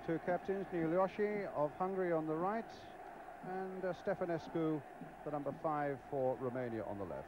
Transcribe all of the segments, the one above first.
two captains, Niloshi of Hungary on the right, and Stefanescu, the number 5 for Romania, on the left.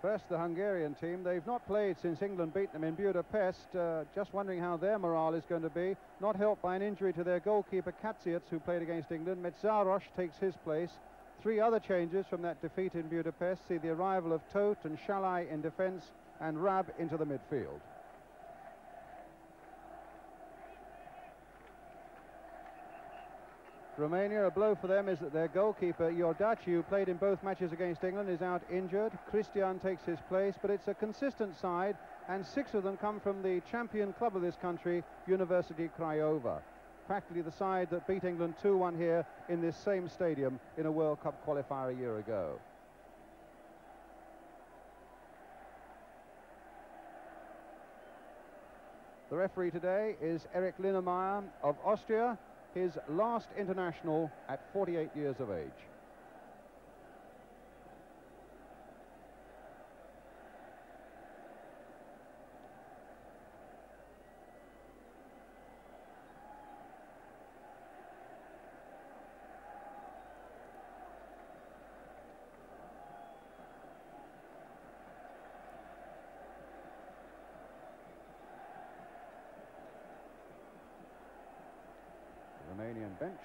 First, the Hungarian team. They've not played since England beat them in Budapest. Just wondering how their morale is going to be. Not helped by an injury to their goalkeeper, Katsiets, who played against England. Metzaros takes his place. 3 other changes from that defeat in Budapest see the arrival of Todt and Shalai in defence and Rab into the midfield. Romania, a blow for them is that their goalkeeper, Iordache, who played in both matches against England, is out injured. Cristian takes his place, but it's a consistent side, and 6 of them come from the champion club of this country, University Craiova. Practically the side that beat England 2-1 here in this same stadium in a World Cup qualifier a year ago. The referee today is Erich Linnemeyer of Austria, his last international at 48 years of age. Romanian bench.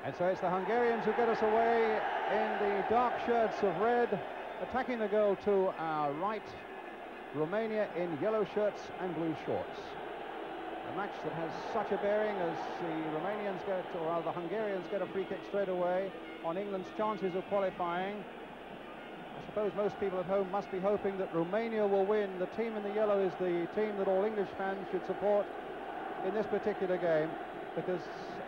And so it's the Hungarians who get us away in the dark shirts of red, attacking the goal to our right. Romania in yellow shirts and blue shorts. A match that has such a bearing as the Romanians get, or rather the Hungarians get a free kick straight away on England's chances of qualifying. I suppose most people at home must be hoping that Romania will win. The team in the yellow is the team that all English fans should support in this particular game, because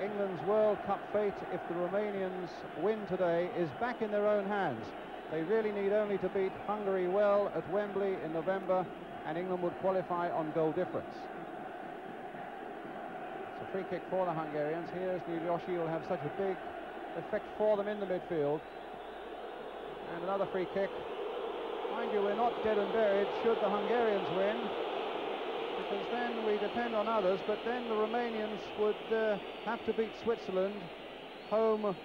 England's World Cup fate, if the Romanians win today, is back in their own hands. They really need only to beat Hungary well at Wembley in November, and England would qualify on goal difference. It's a free kick for the Hungarians. Here's Niloshi, will have such a big effect for them in the midfield. And another free kick. Mind you, we're not dead and buried should the Hungarians win, because then we depend on others, but then the Romanians would have to beat Switzerland home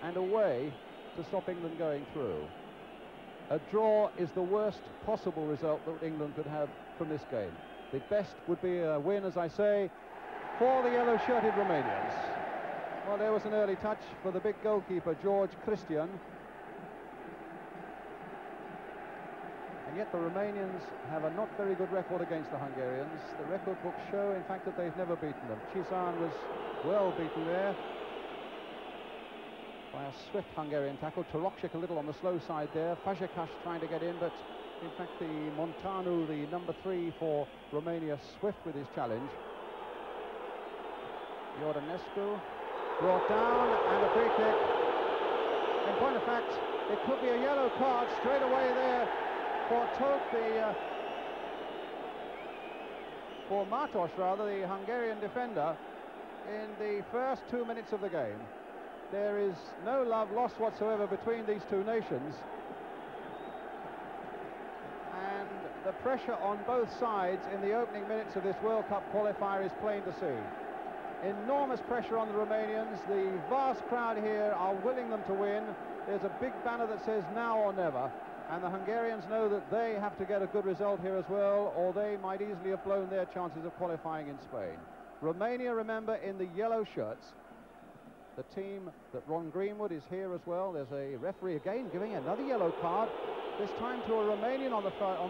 and away to stop England going through. A draw is the worst possible result that England could have from this game. The best would be a win, as I say, for the yellow-shirted Romanians. Well, there was an early touch for the big goalkeeper, George Cristian. And yet the Romanians have a not very good record against the Hungarians. The record books show, in fact, that they've never beaten them. Chisan was well beaten there by a swift Hungarian tackle. Torokcik a little on the slow side there. Fazekas trying to get in, but in fact the Montanu, the number 3 for Romania, swift with his challenge. Iordanescu brought down, and a free kick. In point of fact, it could be a yellow card straight away there for Todt, for Matos rather, the Hungarian defender, in the first 2 minutes of the game. There is no love lost whatsoever between these two nations, and the pressure on both sides in the opening minutes of this World Cup qualifier is plain to see. Enormous pressure on the Romanians. The vast crowd here are willing them to win. There's a big banner that says now or never, and the Hungarians know that they have to get a good result here as well, or they might easily have blown their chances of qualifying in Spain. Romania, remember, in the yellow shirts. The team that Ron Greenwood is here as well. There's a referee again giving another yellow card, this time to a Romanian on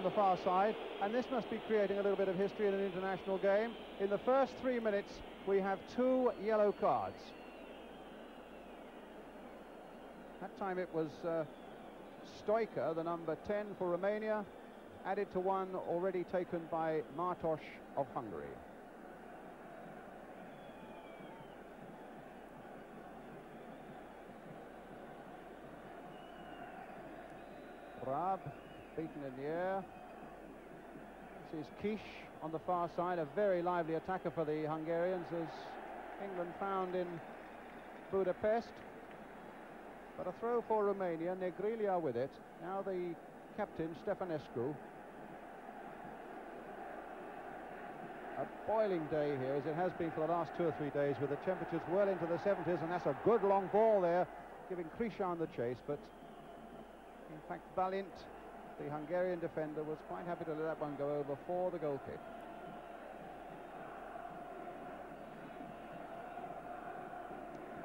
the far side, and this must be creating a little bit of history in an international game. In the first 3 minutes, we have 2 yellow cards. That time it was Stoica, the number 10 for Romania, added to one already taken by Martos of Hungary. Brab beaten in the air. This is Kish on the far side, a very lively attacker for the Hungarians, as England found in Budapest. But a throw for Romania, Negrilia with it. Now the captain, Stefanescu. A boiling day here, as it has been for the last 2 or 3 days, with the temperatures well into the 70s, and that's a good long ball there, giving Krishan the chase, but in fact Balint, the Hungarian defender, was quite happy to let that one go over for the goal kick.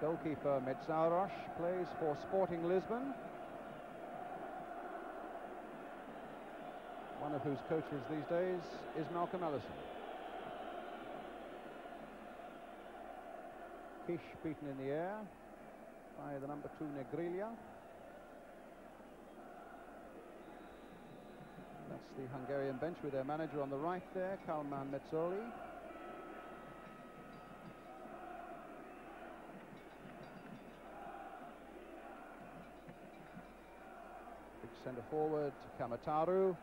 Goalkeeper Metzaros plays for Sporting Lisbon, one of whose coaches these days is Malcolm Ellison. Kish beaten in the air by the number 2 Negrilia. That's the Hungarian bench with their manager on the right there, Kalman Metzoli. Big centre forward, Kamataru,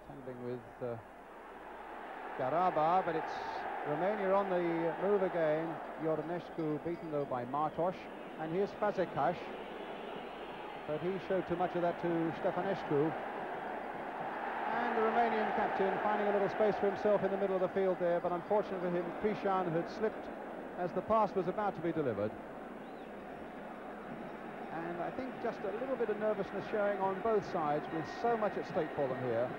tangling with Garaba, but it's Romania on the move again. Iordanescu beaten though by Martos, and here's Fazekas, but he showed too much of that to Stefanescu. And the Romanian captain finding a little space for himself in the middle of the field there, but unfortunately for him, Krishan had slipped as the pass was about to be delivered. And I think just a little bit of nervousness showing on both sides, with so much at stake for them here.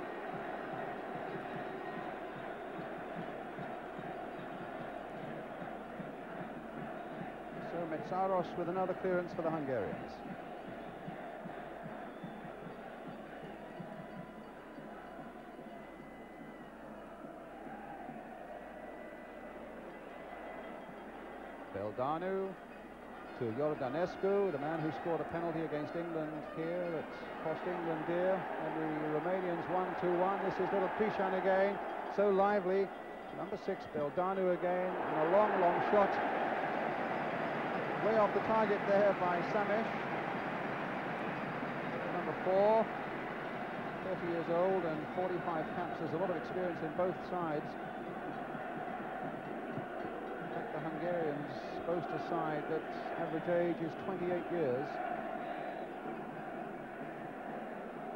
So Metzaros with another clearance for the Hungarians. Beldanu to Iordanescu, the man who scored a penalty against England here that cost England dear. And the Romanians 1-2-1. This is little Krishan again, so lively. Number 6, Beldanu again, and a long, long shot. Way off the target there by Samesh. Number 4, 30 years old and 45 caps. There's a lot of experience in both sides. The Hungarians boast a side that average age is 28 years.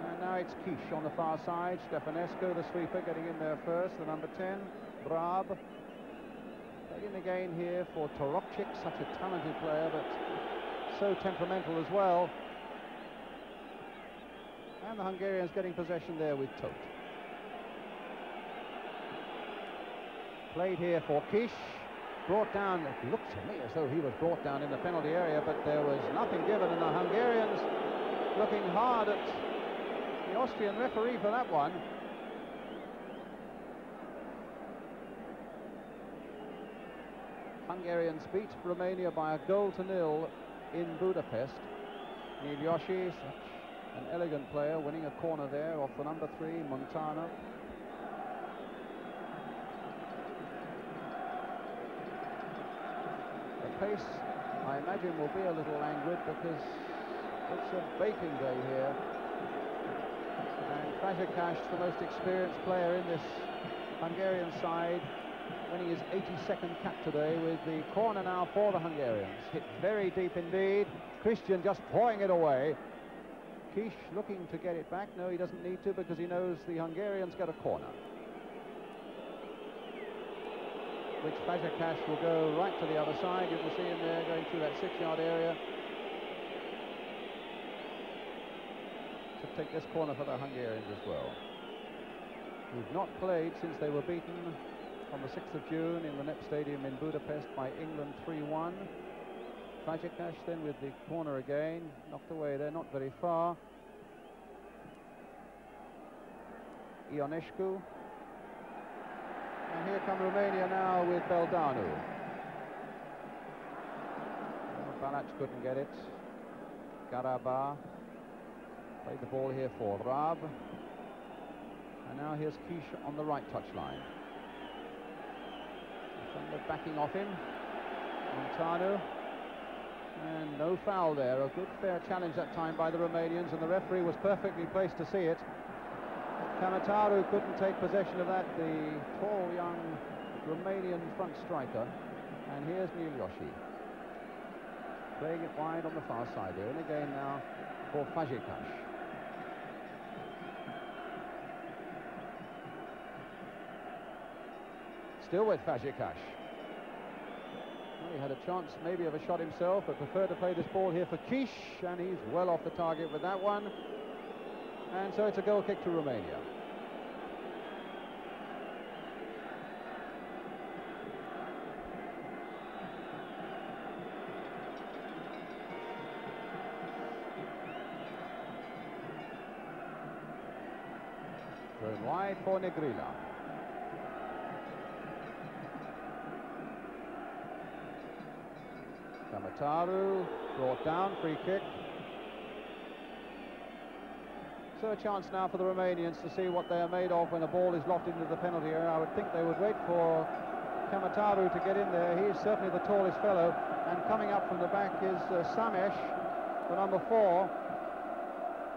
And now it's Kish on the far side. Stefanescu, the sweeper, getting in there first. The number 10, Brab. Played in again here for Toropchik, such a talented player, but so temperamental as well. And the Hungarians getting possession there with Todt. Played here for Kish. Brought down, it looked to me as though he was brought down in the penalty area, but there was nothing given, and the Hungarians looking hard at the Austrian referee for that one. Hungarians beat Romania by 1-0 in Budapest. Milioshi, such an elegant player, winning a corner there off the number 3, Montano. Pace, I imagine, will be a little languid because it's a baking day here. And Fazekas, the most experienced player in this Hungarian side, winning his 82nd cap today, with the corner now for the Hungarians. Hit very deep indeed. Christian just pouring it away. Kish looking to get it back. No, he doesn't need to, because he knows the Hungarians get a corner, which Fazekas will go right to the other side. You can see him there going through that 6-yard area to take this corner for the Hungarians as well, who've not played since they were beaten on the 6th of June in the NEP Stadium in Budapest by England 3-1. Fazekas then with the corner again, knocked away there, not very far. Ionescu. And here come Romania now with Beldanu. Balac couldn't get it. Garaba played the ball here for Rab. And now here's Kish on the right touchline. Defender backing off him. Montano. And no foul there. A good fair challenge that time by the Romanians, and the referee was perfectly placed to see it. Camataru couldn't take possession of that, the tall young Romanian front striker. And here's Miliushi. Playing it wide on the far side here. And again now for Fazekas. Still with Fazekas. Well, he had a chance maybe of a shot himself, but preferred to play this ball here for Kish, and he's well off the target with that one. And so it's a goal kick to Romania. Thrown wide for Negrila. Camataru brought down, free kick. So a chance now for the Romanians to see what they are made of when the ball is locked into the penalty area. I would think they would wait for Camataru to get in there. He is certainly the tallest fellow, and coming up from the back is Samesh, the number 4.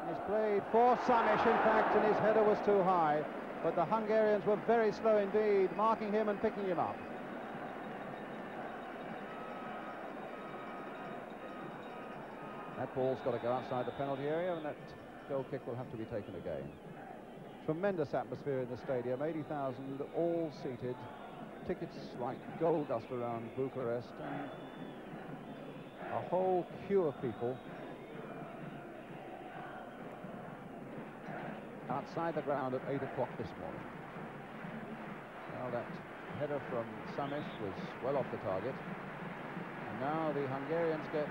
He's played for Samesh, in fact, and his header was too high. But the Hungarians were very slow indeed, marking him and picking him up. That ball's got to go outside the penalty area, and that goal kick will have to be taken again. Tremendous atmosphere in the stadium, 80,000 all seated, tickets like gold dust around Bucharest, and a whole queue of people outside the ground at 8 o'clock this morning. Now that header from Samesh was well off the target, and now the Hungarians get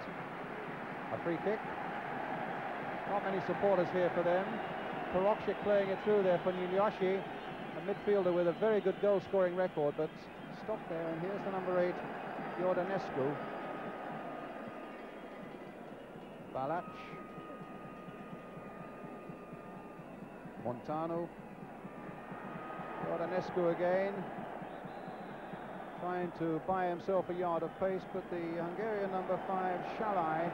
a free kick. Not many supporters here for them. Parokshik playing it through there for Miliushi, a midfielder with a very good goal-scoring record, but stopped there. And here's the number 8, Iordanescu. Balac. Montano. Iordanescu again, trying to buy himself a yard of pace, but the Hungarian number 5, Shalai,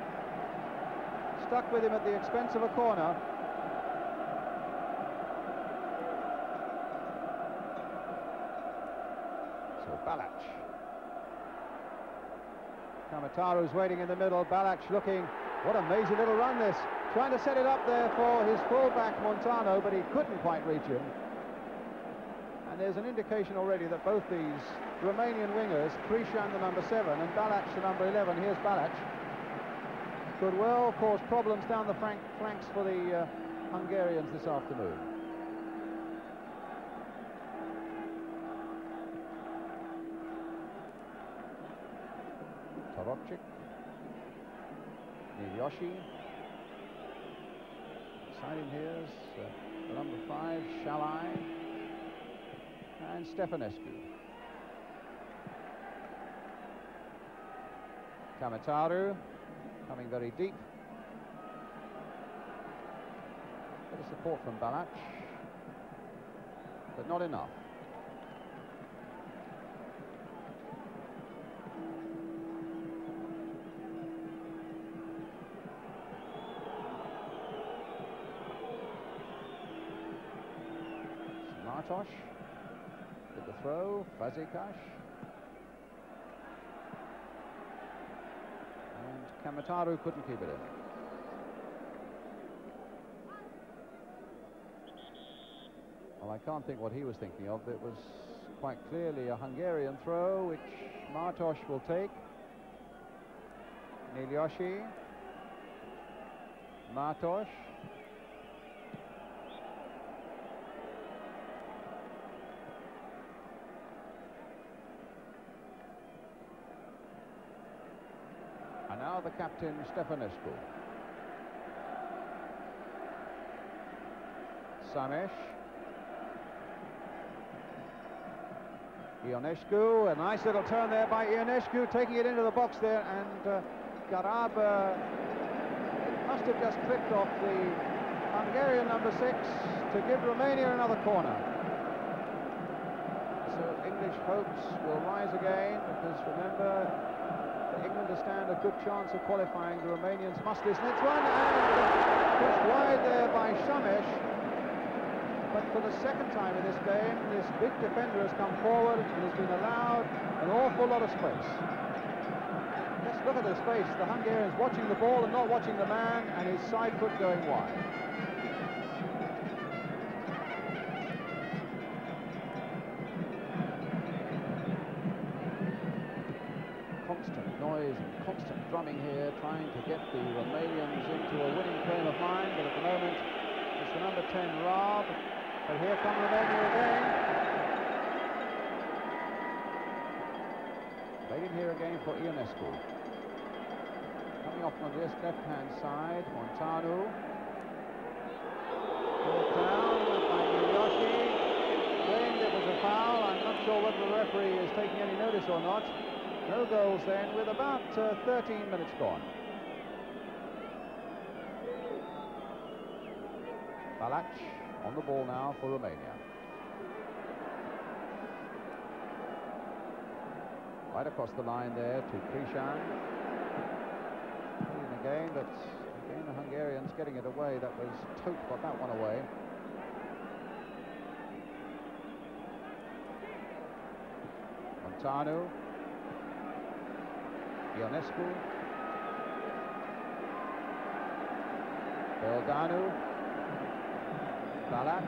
stuck with him at the expense of a corner. So Balac. Camataru's waiting in the middle. Balac looking, what an amazing little run this. Trying to set it up there for his fullback Montano, but he couldn't quite reach him. And there's an indication already that both these Romanian wingers, Krishan the number 7 and Balac the number 11, here's Balac, could well cause problems down the flanks for the Hungarians this afternoon. Tarokchik, Miliushi. Beside him here's the number 5, Shalai, and Stefanescu. Camataru coming very deep. Bit of support from Balac, but not enough. Martosh with the throw, Fazekas. And Camataru couldn't keep it in. Well, I can't think what he was thinking of. It was quite clearly a Hungarian throw, which Martosh will take. Miliushi. Martosh. And now the captain, Stefanescu. Samesh. Ionescu, a nice little turn there by Ionescu, taking it into the box there, and Garab, it must have just clipped off the Hungarian Romanian number 6 to give Romania another corner. So English hopes will rise again, because remember, for England to stand a good chance of qualifying, the Romanians must listen. It's one, and pushed wide there by Shamesh. But for the second time in this game, this big defender has come forward and has been allowed an awful lot of space. Let's look at the space. The Hungarian's watching the ball and not watching the man, and his side foot going wide. Constant noise and constant drumming here, trying to get the Romanians into a winning frame of mind, but at the moment it's the number 10 Raab. But here come Romania again. Played in here again for Ionescu. Coming off on this left-hand side, Montanu. Brought down by Yoshi. Claimed it was a foul. I'm not sure whether the referee is taking any notice or not. No goals then, with about 13 minutes gone. Balac on the ball now for Romania. Right across the line there to Krishan. Again, but again the Hungarians getting it away. That was Tote got that one away. Montanu. Ionescu. Beldanu. Balac.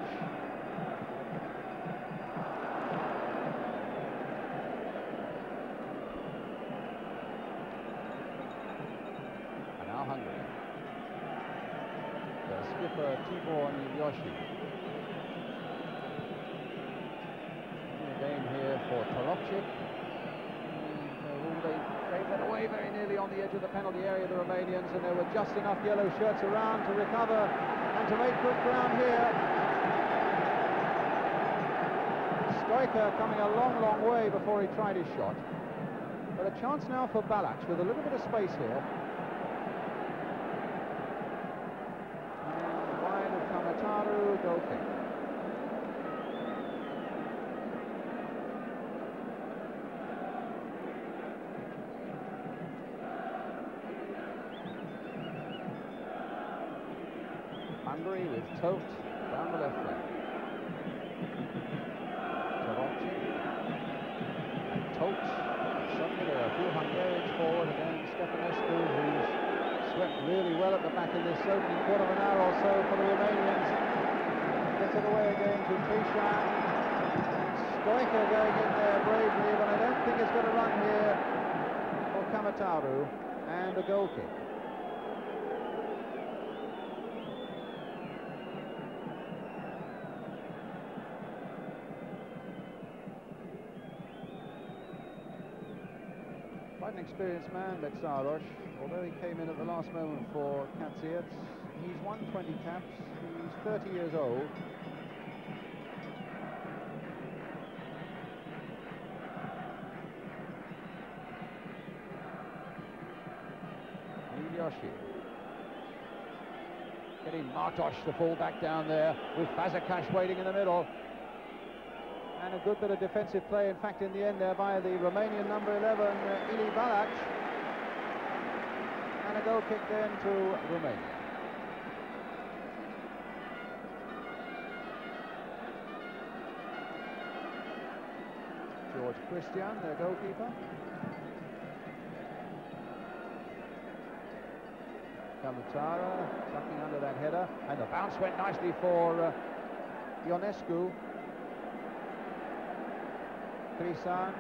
And now Hungary. The skipper Tibor Nivioshi. Again here for Toropchik. They gave that away very nearly on the edge of the penalty area, the Romanians, and there were just enough yellow shirts around to recover and to make good ground here. Stoica coming a long, long way before he tried his shot. But a chance now for Balac with a little bit of space here. And wide of Kamataru, goal kick. Hungary with Tote down the left wing. Toropchik and Tote. Suddenly there are a few Hungarians forward, and then Stefanescu, who's swept really well at the back of this opening quarter of an hour or so for the Romanians. Gets it away again to Krishan. Stoica going in there bravely, but I don't think it's going to run here for Kamataru, and a goal kick. Quite an experienced man, Metsaros, although he came in at the last moment for Katsiets. He's won 20 caps, he's 30 years old. Yoshi. Getting Martos, the full-back, down there, with Fazekas waiting in the middle. And a good bit of defensive play, in fact, in the end there by the Romanian number 11, Ili Balac. And a goal kick then to Romania. George Christian, their goalkeeper. Kalutara tucking under that header, and the bounce went nicely for Ionescu. Krishan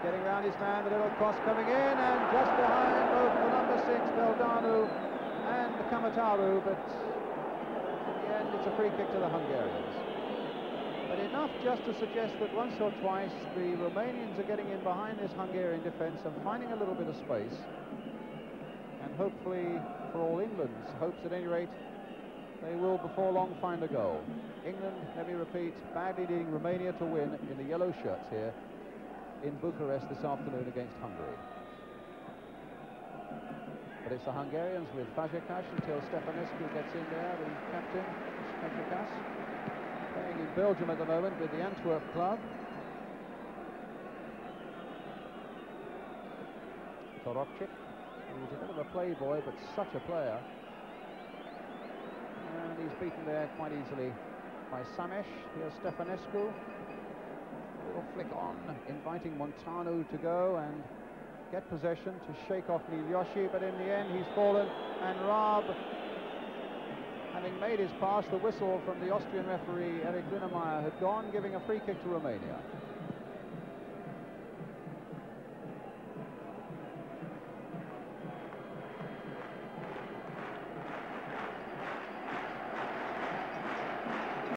getting round his man, the little cross coming in, and just behind both the number 6 Beldanu and Kamataru, but in the end it's a free kick to the Hungarians. But enough just to suggest that once or twice the Romanians are getting in behind this Hungarian defence and finding a little bit of space, and hopefully, for all England's hopes at any rate, they will before long find a goal. England, let me repeat, badly needing Romania to win in the yellow shirts here in Bucharest this afternoon against Hungary. But it's the Hungarians with Fazekas until Stefanescu gets in there, the captain. Belgium at the moment with the Antwerp club. Torokcik, who's a bit of a playboy, but such a player. And he's beaten there quite easily by Samesh. Here's Stefanescu. A little flick on, inviting Montano to go and get possession to shake off Milioshi, but in the end he's fallen, and Raab, having made his pass, the whistle from the Austrian referee Eric Linnemeyer had gone, giving a free kick to Romania.